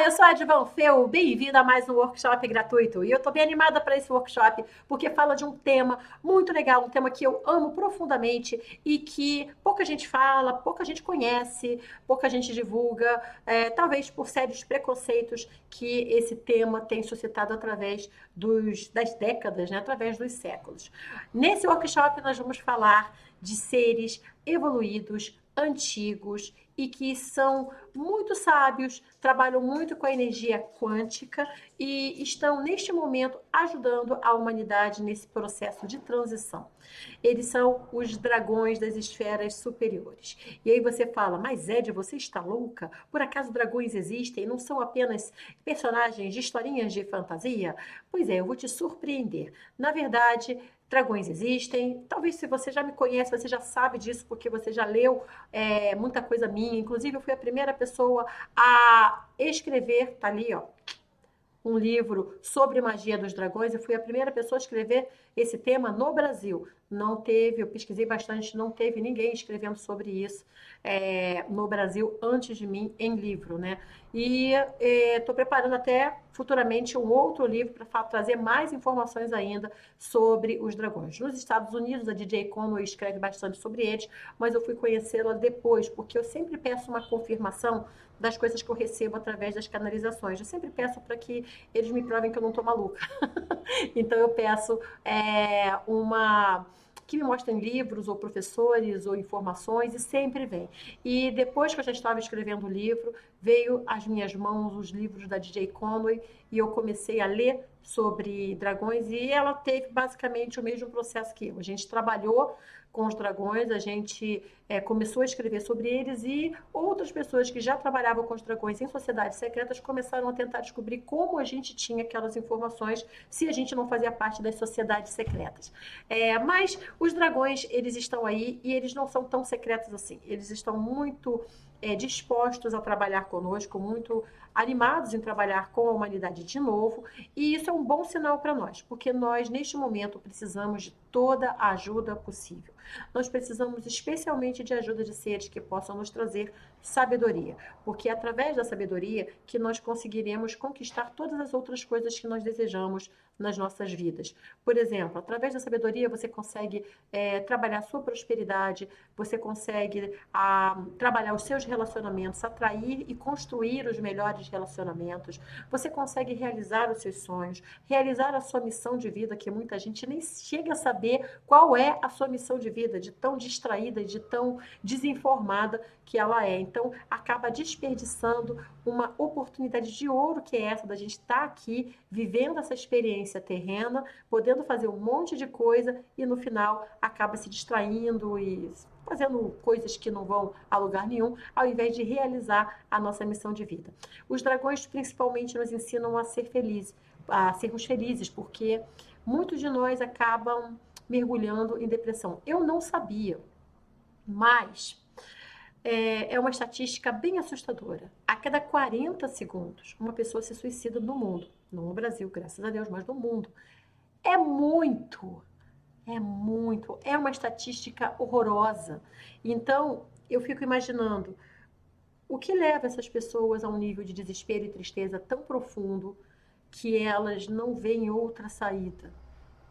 Eu sou a Advan Feu, bem-vinda a mais um workshop gratuito. E eu tô bem animada para esse workshop, porque fala de um tema muito legal, um tema que eu amo profundamente e que pouca gente fala, pouca gente conhece, pouca gente divulga, talvez por sérios preconceitos que esse tema tem suscitado através das décadas, né? Através dos séculos. Nesse workshop nós vamos falar de seres evoluídos, antigos e que são muito sábios, trabalham muito com a energia quântica e estão neste momento ajudando a humanidade nesse processo de transição. Eles são os dragões das esferas superiores. E aí você fala, mas Ed, você está louca? Por acaso dragões existem? Não são apenas personagens de historinhas de fantasia? Pois é, eu vou te surpreender. Na verdade, dragões existem. Talvez se você já me conhece, você já sabe disso, porque você já leu muita coisa minha. Inclusive, eu fui a primeira pessoa a escrever, tá ali, ó, um livro sobre magia dos dragões. Eu fui a primeira pessoa a escrever esse tema no Brasil. Não teve, eu pesquisei bastante, não teve ninguém escrevendo sobre isso no Brasil antes de mim em livro, né? E estou preparando até futuramente um outro livro para trazer mais informações ainda sobre os dragões. Nos Estados Unidos, a DJ Conway escreve bastante sobre eles, mas eu fui conhecê-la depois, porque eu sempre peço uma confirmação das coisas que eu recebo através das canalizações. Eu sempre peço para que eles me provem que eu não estou maluca. Então eu peço que me mostrem livros ou professores ou informações e sempre vem. E depois que eu já estava escrevendo o livro, veio às minhas mãos os livros da DJ Conway e eu comecei a ler sobre dragões e ela teve basicamente o mesmo processo que eu. A gente trabalhou com os dragões, a gente começou a escrever sobre eles e outras pessoas que já trabalhavam com os dragões em sociedades secretas começaram a tentar descobrir como a gente tinha aquelas informações se a gente não fazia parte das sociedades secretas. Mas os dragões, eles estão aí e eles não são tão secretos assim. Eles estão muito dispostos a trabalhar conosco, muito animados em trabalhar com a humanidade de novo, e isso é um bom sinal para nós, porque nós, neste momento, precisamos de toda a ajuda possível. Nós precisamos especialmente de ajuda de seres que possam nos trazer sabedoria, porque é através da sabedoria que nós conseguiremos conquistar todas as outras coisas que nós desejamos nas nossas vidas. Por exemplo, através da sabedoria você consegue trabalhar a sua prosperidade, você consegue trabalhar os seus relacionamentos, atrair e construir os melhores relacionamentos, você consegue realizar os seus sonhos, realizar a sua missão de vida, que muita gente nem chega a saber qual é a sua missão de vida, de tão distraída e de tão desinformada que ela é. Então, acaba desperdiçando uma oportunidade de ouro que é essa da gente estar aqui, vivendo essa experiência terrena, podendo fazer um monte de coisa e no final acaba se distraindo e fazendo coisas que não vão a lugar nenhum, ao invés de realizar a nossa missão de vida. Os dragões principalmente nos ensinam a ser felizes, a sermos felizes, porque muitos de nós acabam mergulhando em depressão. Eu não sabia, mas é uma estatística bem assustadora. A cada 40 segundos, uma pessoa se suicida no mundo. Não no Brasil, graças a Deus, mas no mundo. É muito, é muito. É uma estatística horrorosa. Então, eu fico imaginando o que leva essas pessoas a um nível de desespero e tristeza tão profundo que elas não veem outra saída.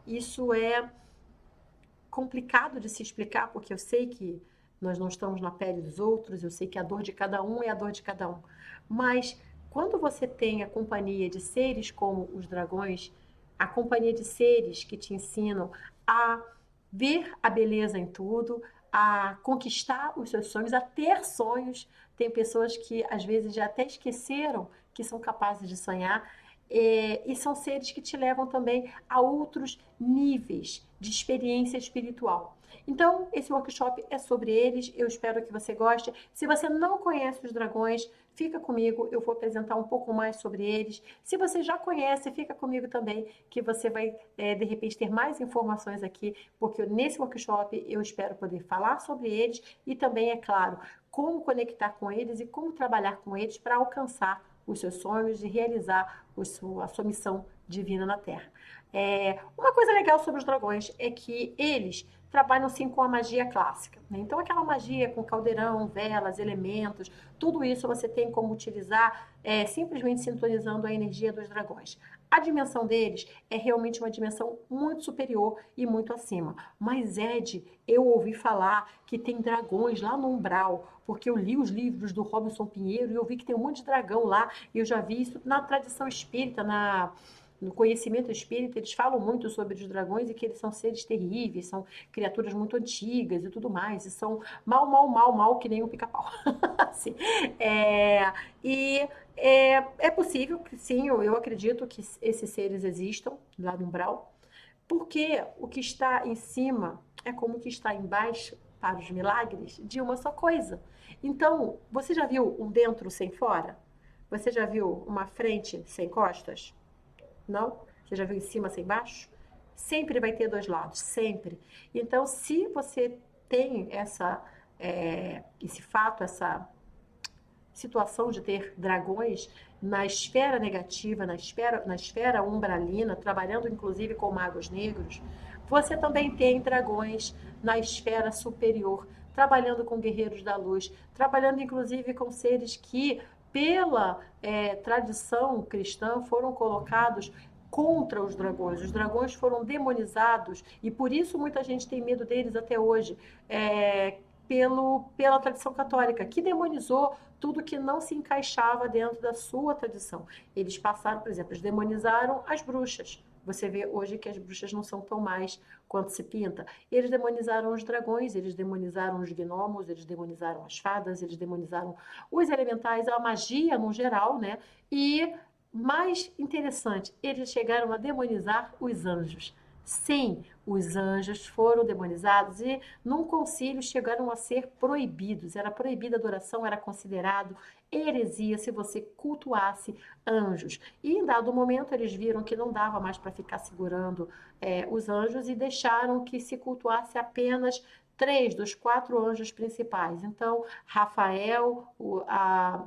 Isso é complicado de se explicar, porque eu sei que nós não estamos na pele dos outros, eu sei que a dor de cada um é a dor de cada um. Mas quando você tem a companhia de seres como os dragões, a companhia de seres que te ensinam a ver a beleza em tudo, a conquistar os seus sonhos, a ter sonhos. Tem pessoas que às vezes já até esqueceram que são capazes de sonhar. E são seres que te levam também a outros níveis de experiência espiritual. Então, esse workshop é sobre eles, eu espero que você goste. Se você não conhece os dragões, fica comigo, eu vou apresentar um pouco mais sobre eles. Se você já conhece, fica comigo também, que você vai, de repente, ter mais informações aqui, porque nesse workshop eu espero poder falar sobre eles e também, é claro, como conectar com eles e como trabalhar com eles para alcançar os seus sonhos e realizar a sua missão divina na Terra. Uma coisa legal sobre os dragões é que eles trabalham sim com a magia clássica, né? Então, aquela magia com caldeirão, velas, elementos, tudo isso você tem como utilizar simplesmente sintonizando a energia dos dragões. A dimensão deles é realmente uma dimensão muito superior e muito acima. Mas, Ed, eu ouvi falar que tem dragões lá no umbral, porque eu li os livros do Robinson Pinheiro e eu vi que tem um monte de dragão lá, e eu já vi isso na tradição espírita, no conhecimento espírita, eles falam muito sobre os dragões e que eles são seres terríveis, são criaturas muito antigas e tudo mais, e são mal, mal, mal, mal, que nem um pica-pau. Assim, e é possível que sim, eu acredito que esses seres existam lá no umbral, porque o que está em cima é como o que está embaixo para os milagres de uma só coisa. Então, você já viu um dentro sem fora? Você já viu uma frente sem costas? Não? Você já viu em cima sem baixo? Sempre vai ter dois lados, sempre. Então, se você tem esse fato, essa situação de ter dragões na esfera negativa, na esfera umbralina, trabalhando inclusive com magos negros, você também tem dragões na esfera superior, trabalhando com guerreiros da luz, trabalhando inclusive com seres que, pela tradição cristã, foram colocados contra os dragões. Os dragões foram demonizados e por isso muita gente tem medo deles até hoje. Pela tradição católica, que demonizou tudo que não se encaixava dentro da sua tradição. Eles passaram, por exemplo, eles demonizaram as bruxas. Você vê hoje que as bruxas não são tão mais quanto se pinta. Eles demonizaram os dragões, eles demonizaram os gnomos, eles demonizaram as fadas, eles demonizaram os elementais, a magia no geral, né? E, mais interessante, eles chegaram a demonizar os anjos. Sim, os anjos foram demonizados e num concílio chegaram a ser proibidos. Era proibida a adoração, era considerado heresia se você cultuasse anjos. E em dado momento eles viram que não dava mais para ficar segurando os anjos e deixaram que se cultuasse apenas três dos quatro anjos principais. Então, Rafael,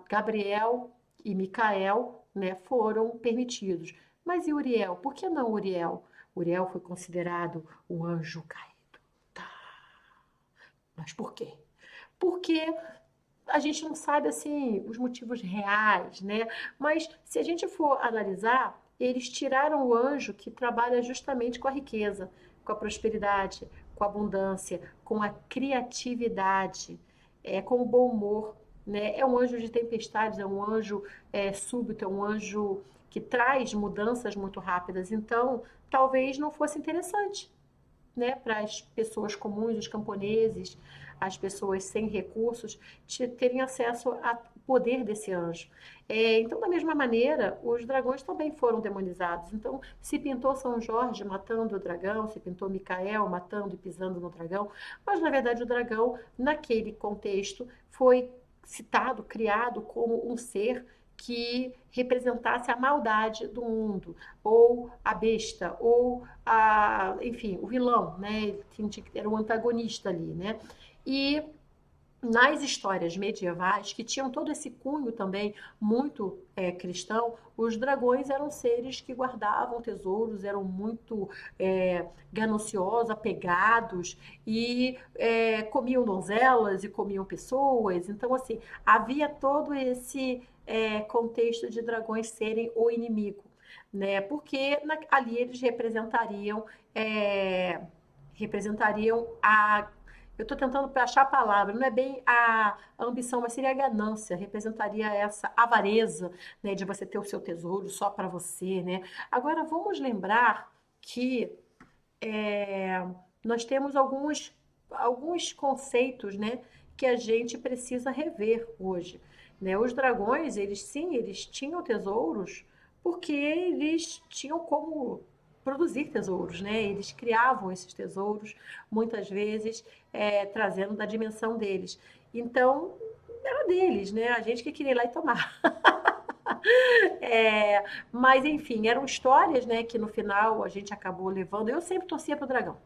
Gabriel e Micael, né, foram permitidos. Mas e Uriel? Por que não Uriel? Uriel foi considerado um anjo caído. Tá. Mas por quê? Porque a gente não sabe assim os motivos reais, né? Mas se a gente for analisar, eles tiraram o anjo que trabalha justamente com a riqueza, com a prosperidade, com a abundância, com a criatividade, com o bom humor, né? É um anjo de tempestades, é um anjo súbito, é um anjo que traz mudanças muito rápidas. Então, talvez não fosse interessante, né, para as pessoas comuns, os camponeses, as pessoas sem recursos, terem acesso ao poder desse anjo. Então, da mesma maneira, os dragões também foram demonizados. Então, se pintou São Jorge matando o dragão, se pintou Micael matando e pisando no dragão, mas na verdade o dragão, naquele contexto, foi citado, criado como um ser que representasse a maldade do mundo, ou a besta, ou enfim, o vilão, né? Era o antagonista ali, né? E nas histórias medievais, que tinham todo esse cunho também muito cristão, os dragões eram seres que guardavam tesouros, eram muito gananciosos, apegados e comiam donzelas e comiam pessoas. Então, assim, havia todo esse contexto de dragões serem o inimigo, né? Porque ali eles representariam a. Eu estou tentando achar a palavra, não é bem a ambição, mas seria a ganância, representaria essa avareza, né, de você ter o seu tesouro só para você, né? Agora vamos lembrar que nós temos alguns conceitos, né, que a gente precisa rever hoje, né? Os dragões, eles sim, eles tinham tesouros porque eles tinham como produzir tesouros, né? Eles criavam esses tesouros, muitas vezes trazendo da dimensão deles. Então, era deles, né? A gente que queria ir lá e tomar. Mas, enfim, eram histórias, né, que no final a gente acabou levando. Eu sempre torcia para o dragão.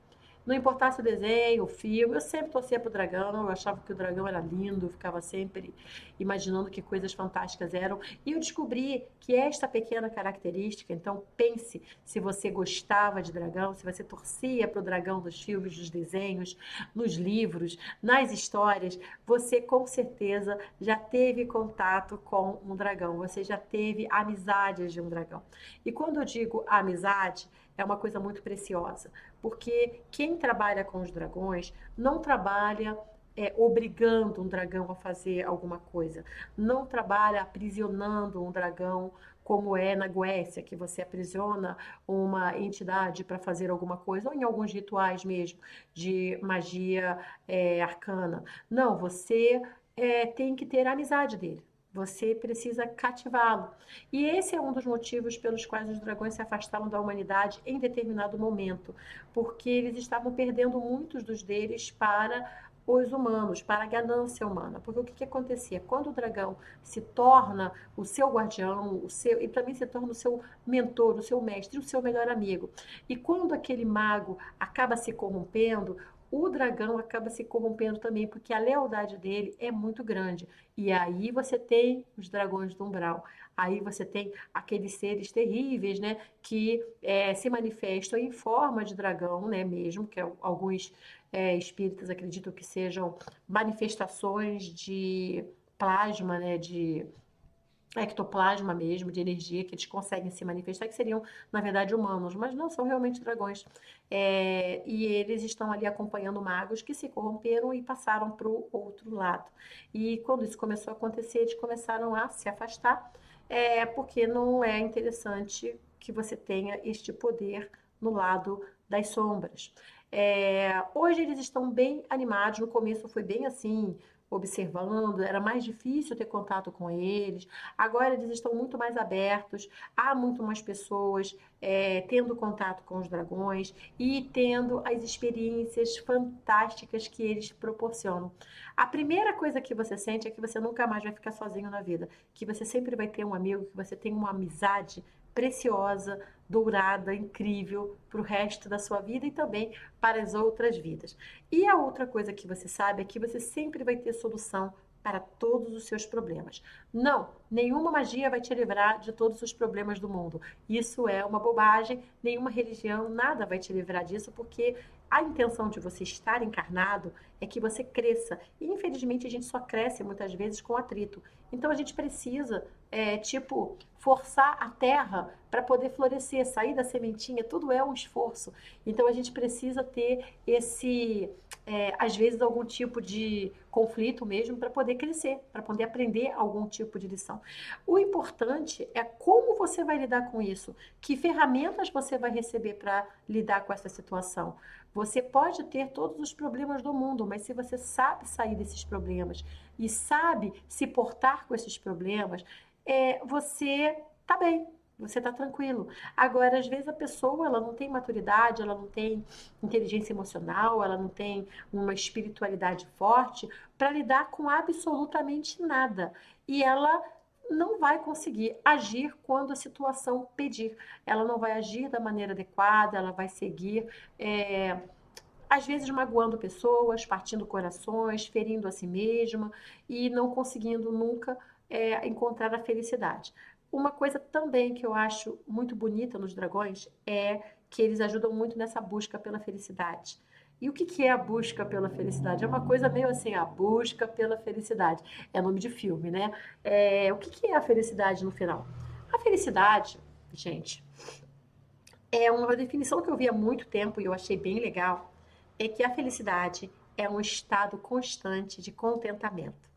Não importasse o desenho, o filme, eu sempre torcia pro dragão, eu achava que o dragão era lindo, eu ficava sempre imaginando que coisas fantásticas eram. E eu descobri que esta pequena característica, então pense se você gostava de dragão, se você torcia pro dragão nos filmes, nos desenhos, nos livros, nas histórias, você com certeza já teve contato com um dragão, você já teve amizades de um dragão. E quando eu digo amizade, é uma coisa muito preciosa, porque quem trabalha com os dragões não trabalha obrigando um dragão a fazer alguma coisa, não trabalha aprisionando um dragão como é na Goécia, que você aprisiona uma entidade para fazer alguma coisa, ou em alguns rituais mesmo de magia arcana. Não, você tem que ter a amizade dele. Você precisa cativá-lo. E esse é um dos motivos pelos quais os dragões se afastaram da humanidade em determinado momento, porque eles estavam perdendo muitos dos deles para os humanos, para a ganância humana. Porque o que acontecia? Quando o dragão se torna o seu guardião, e também se torna o seu mentor, o seu mestre, o seu melhor amigo. E quando aquele mago acaba se corrompendo, o dragão acaba se corrompendo também, porque a lealdade dele é muito grande. E aí você tem os dragões do umbral. Aí você tem aqueles seres terríveis, né, que se manifestam em forma de dragão, né, mesmo, que alguns espíritas acreditam que sejam manifestações de plasma, né, de ectoplasma mesmo, de energia, que eles conseguem se manifestar, que seriam, na verdade, humanos, mas não são realmente dragões. E eles estão ali acompanhando magos que se corromperam e passaram para o outro lado. E quando isso começou a acontecer, eles começaram a se afastar, porque não é interessante que você tenha este poder no lado das sombras. Hoje eles estão bem animados, no começo foi bem assim, observando, era mais difícil ter contato com eles. Agora eles estão muito mais abertos, há muito mais pessoas tendo contato com os dragões e tendo as experiências fantásticas que eles proporcionam. A primeira coisa que você sente é que você nunca mais vai ficar sozinho na vida, que você sempre vai ter um amigo, que você tem uma amizade preciosa, dourada, incrível para o resto da sua vida e também para as outras vidas. E a outra coisa que você sabe é que você sempre vai ter solução para todos os seus problemas. Não, nenhuma magia vai te livrar de todos os problemas do mundo. Isso é uma bobagem, nenhuma religião, nada vai te livrar disso, porque a intenção de você estar encarnado é que você cresça. E infelizmente a gente só cresce muitas vezes com atrito. Então a gente precisa, forçar a terra para poder florescer, sair da sementinha, tudo é um esforço. Então a gente precisa ter às vezes, algum tipo de conflito mesmo para poder crescer, para poder aprender algum tipo de lição. O importante é como você vai lidar com isso, que ferramentas você vai receber para lidar com essa situação. Você pode ter todos os problemas do mundo, mas se você sabe sair desses problemas e sabe se portar com esses problemas, você tá bem, você está tranquilo. Agora, às vezes a pessoa ela não tem maturidade, ela não tem inteligência emocional, ela não tem uma espiritualidade forte para lidar com absolutamente nada. E ela não vai conseguir agir quando a situação pedir. Ela não vai agir da maneira adequada, ela vai seguir, às vezes magoando pessoas, partindo corações, ferindo a si mesma e não conseguindo nunca encontrar a felicidade. Uma coisa também que eu acho muito bonita nos dragões é que eles ajudam muito nessa busca pela felicidade. E o que que é a busca pela felicidade? É uma coisa meio assim, a busca pela felicidade. É nome de filme, né? O que que é a felicidade no final? A felicidade, gente, é uma definição que eu vi há muito tempo e eu achei bem legal, é que a felicidade é um estado constante de contentamento.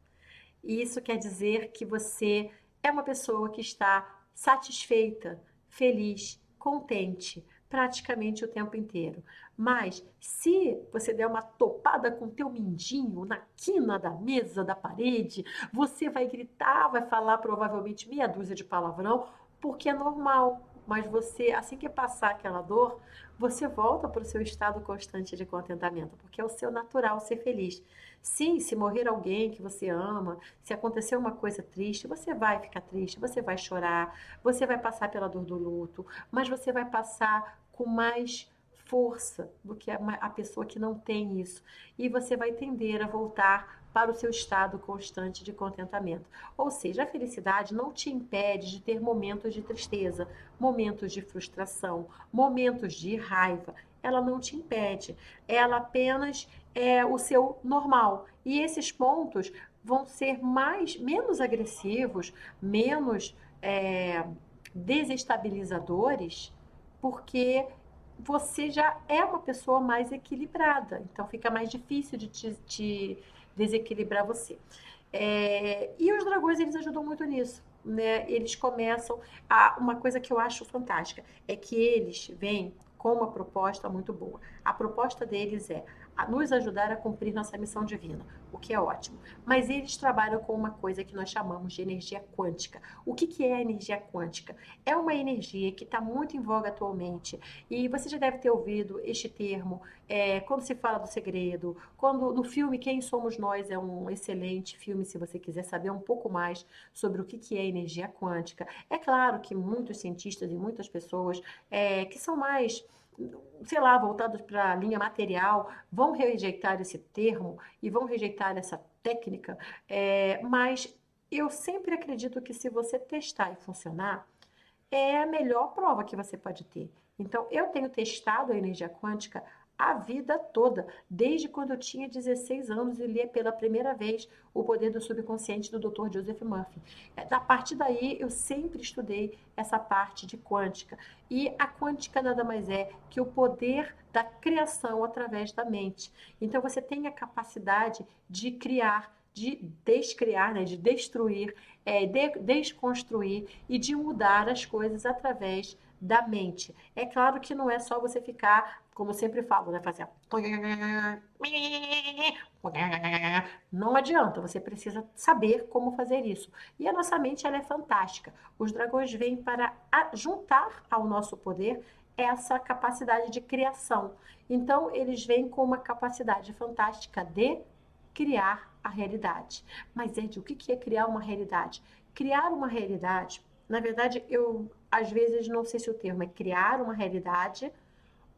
E isso quer dizer que você é uma pessoa que está satisfeita, feliz, contente, praticamente o tempo inteiro. Mas se você der uma topada com o teu mindinho na quina da mesa, da parede, você vai gritar, vai falar provavelmente meia dúzia de palavrão, porque é normal. Mas você, assim que passar aquela dor, você volta para o seu estado constante de contentamento, porque é o seu natural ser feliz. Sim, se morrer alguém que você ama, se acontecer uma coisa triste, você vai ficar triste, você vai chorar, você vai passar pela dor do luto, mas você vai passar com mais força do que a pessoa que não tem isso. E você vai tender a voltar para o seu estado constante de contentamento. Ou seja, a felicidade não te impede de ter momentos de tristeza, momentos de frustração, momentos de raiva. Ela não te impede. Ela apenas é o seu normal. E esses pontos vão ser menos agressivos, menos desestabilizadores, porque você já é uma pessoa mais equilibrada. Então fica mais difícil de te desequilibrar você. E os dragões, eles ajudam muito nisso. Né? Eles começam uma coisa que eu acho fantástica é que eles vêm com uma proposta muito boa. A proposta deles é nos ajudar a cumprir nossa missão divina, o que é ótimo. Mas eles trabalham com uma coisa que nós chamamos de energia quântica. O que é a energia quântica? É uma energia que está muito em voga atualmente, e você já deve ter ouvido este termo quando se fala do segredo, quando no filme Quem Somos Nós é um excelente filme, se você quiser saber um pouco mais sobre o que é energia quântica. É claro que muitos cientistas e muitas pessoas que são mais, sei lá, voltados para a linha material, vão rejeitar esse termo e vão rejeitar essa técnica, mas eu sempre acredito que se você testar e funcionar, é a melhor prova que você pode ter. Então, eu tenho testado a energia quântica a vida toda, desde quando eu tinha 16 anos e li pela primeira vez O Poder do Subconsciente do Dr. Joseph Murphy. A partir daí, eu sempre estudei essa parte de quântica. E a quântica nada mais é que o poder da criação através da mente. Então, você tem a capacidade de criar, de descriar, né, de destruir, desconstruir e de mudar as coisas através da mente. É claro que não é só você ficar, como eu sempre falo, né, fazer não adianta, você precisa saber como fazer isso. E a nossa mente, ela é fantástica. Os dragões vêm para juntar ao nosso poder essa capacidade de criação. Então, eles vêm com uma capacidade fantástica de criar a realidade. Mas, Ed, o que é criar uma realidade? Criar uma realidade, na verdade, eu às vezes não sei se o termo é criar uma realidade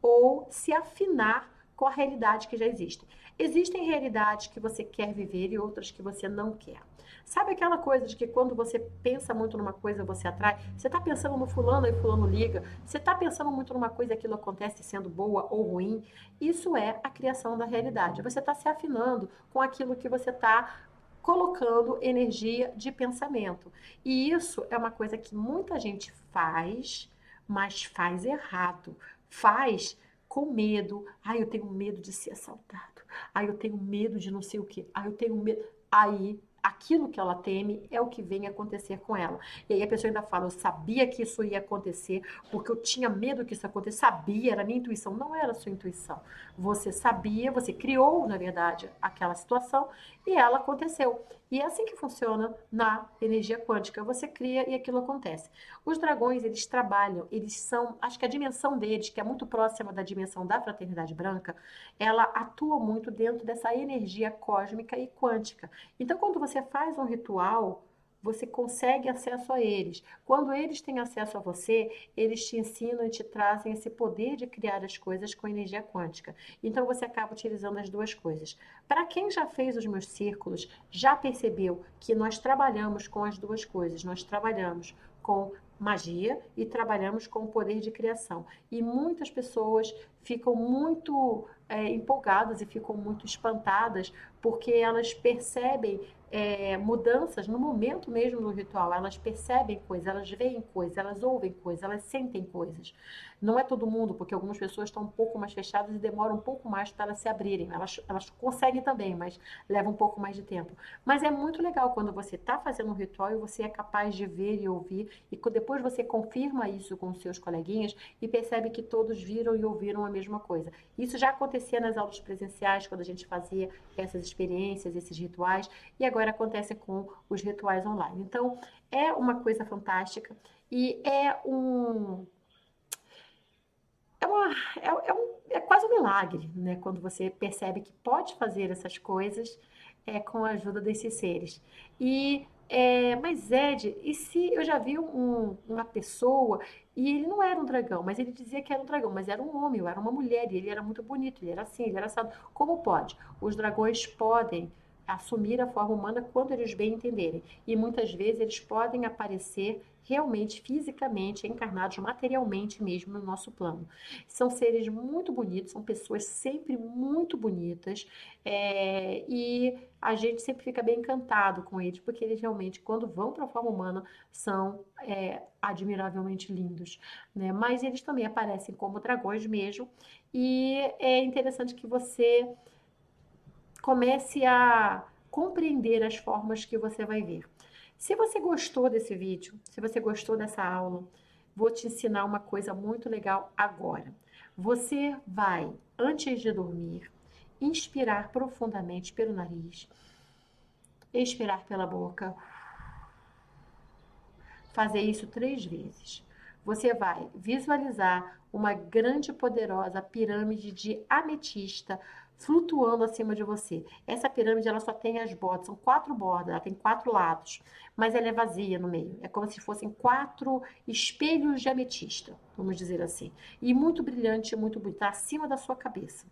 ou se afinar com a realidade que já existe. Existem realidades que você quer viver e outras que você não quer. Sabe aquela coisa de que quando você pensa muito numa coisa, você atrai? Você está pensando no fulano e fulano liga. Você está pensando muito numa coisa e aquilo acontece sendo boa ou ruim. Isso é a criação da realidade. Você está se afinando com aquilo que você está colocando energia de pensamento. E isso é uma coisa que muita gente faz, mas faz errado. Faz com medo. Ai, eu tenho medo de ser assaltado. Ai, eu tenho medo de não sei o quê. Ai, eu tenho medo. Aí, aquilo que ela teme é o que vem acontecer com ela. E aí a pessoa ainda fala: eu sabia que isso ia acontecer, porque eu tinha medo que isso acontecesse. Sabia, era minha intuição. Não era sua intuição. Você sabia, você criou, na verdade, aquela situação e ela aconteceu. E é assim que funciona na energia quântica. Você cria e aquilo acontece. Os dragões, eles trabalham, eles são, acho que a dimensão deles, que é muito próxima da dimensão da fraternidade branca, ela atua muito dentro dessa energia cósmica e quântica. Então, quando você faz um ritual, você consegue acesso a eles. Quando eles têm acesso a você, eles te ensinam e te trazem esse poder de criar as coisas com energia quântica. Então, você acaba utilizando as duas coisas. Para quem já fez os meus círculos, já percebeu que nós trabalhamos com as duas coisas. Nós trabalhamos com magia e trabalhamos com o poder de criação. E muitas pessoas ficam muito empolgadas e ficam muito espantadas porque elas percebem mudanças no momento mesmo do ritual. Elas percebem coisas, elas veem coisas, elas ouvem coisas, elas sentem coisas. Não é todo mundo, porque algumas pessoas estão um pouco mais fechadas e demoram um pouco mais para elas se abrirem. Elas conseguem também, mas leva um pouco mais de tempo. Mas é muito legal quando você está fazendo um ritual e você é capaz de ver e ouvir, e depois você confirma isso com os seus coleguinhas e percebe que todos viram e ouviram a mesma coisa. Isso já acontecia nas aulas presenciais, quando a gente fazia essas experiências, esses rituais, e agora acontece com os rituais online. Então, é uma coisa fantástica e é quase um milagre, né? Quando você percebe que pode fazer essas coisas com a ajuda desses seres. E Mas Ed, e se eu já vi uma pessoa e ele não era um dragão, mas ele dizia que era um dragão, mas era um homem, ou era uma mulher, e ele era muito bonito, ele era assim, ele era assado. Como pode? Os dragões podem assumir a forma humana quando eles bem entenderem. E muitas vezes eles podem aparecer realmente, fisicamente, encarnados materialmente mesmo no nosso plano. São seres muito bonitos, são pessoas sempre muito bonitas, e a gente sempre fica bem encantado com eles, porque eles realmente, quando vão para a forma humana, são admiravelmente lindos, né? Mas eles também aparecem como dragões mesmo, e é interessante que você comece a compreender as formas que você vai ver. Se você gostou desse vídeo, se você gostou dessa aula, vou te ensinar uma coisa muito legal agora. Você vai, antes de dormir, inspirar profundamente pelo nariz, expirar pela boca, fazer isso 3 vezes. Você vai visualizar uma grande e poderosa pirâmide de ametista flutuando acima de você. Essa pirâmide ela só tem as bordas, são 4 bordas, ela tem 4 lados, mas ela é vazia no meio. É como se fossem 4 espelhos de ametista, vamos dizer assim. E muito brilhante, muito bonita, acima da sua cabeça.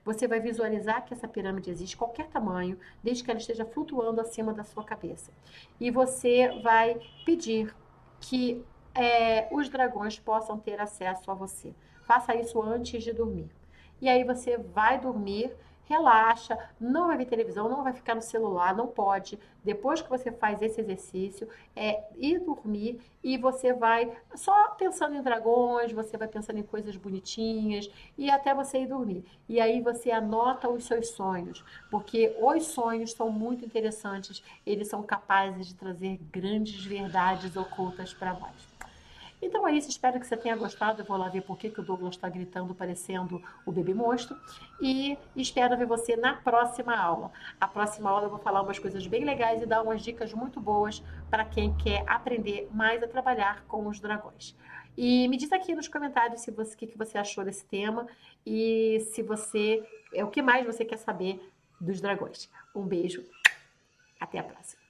Você vai visualizar que essa pirâmide existe, qualquer tamanho, desde que ela esteja flutuando acima da sua cabeça. E você vai pedir que os dragões possam ter acesso a você. Faça isso antes de dormir. E aí você vai dormir, relaxa, não vai ver televisão, não vai ficar no celular, não pode. Depois que você faz esse exercício, ir dormir e você vai só pensando em dragões, você vai pensando em coisas bonitinhas e até você ir dormir. E aí você anota os seus sonhos, porque os sonhos são muito interessantes, eles são capazes de trazer grandes verdades ocultas para nós. Então é isso, espero que você tenha gostado. Eu vou lá ver por que o Douglas está gritando, parecendo o bebê monstro. E espero ver você na próxima aula. A próxima aula eu vou falar umas coisas bem legais e dar umas dicas muito boas para quem quer aprender mais a trabalhar com os dragões. E me diz aqui nos comentários se você, o que você achou desse tema e se você, o que mais você quer saber dos dragões. Um beijo, até a próxima.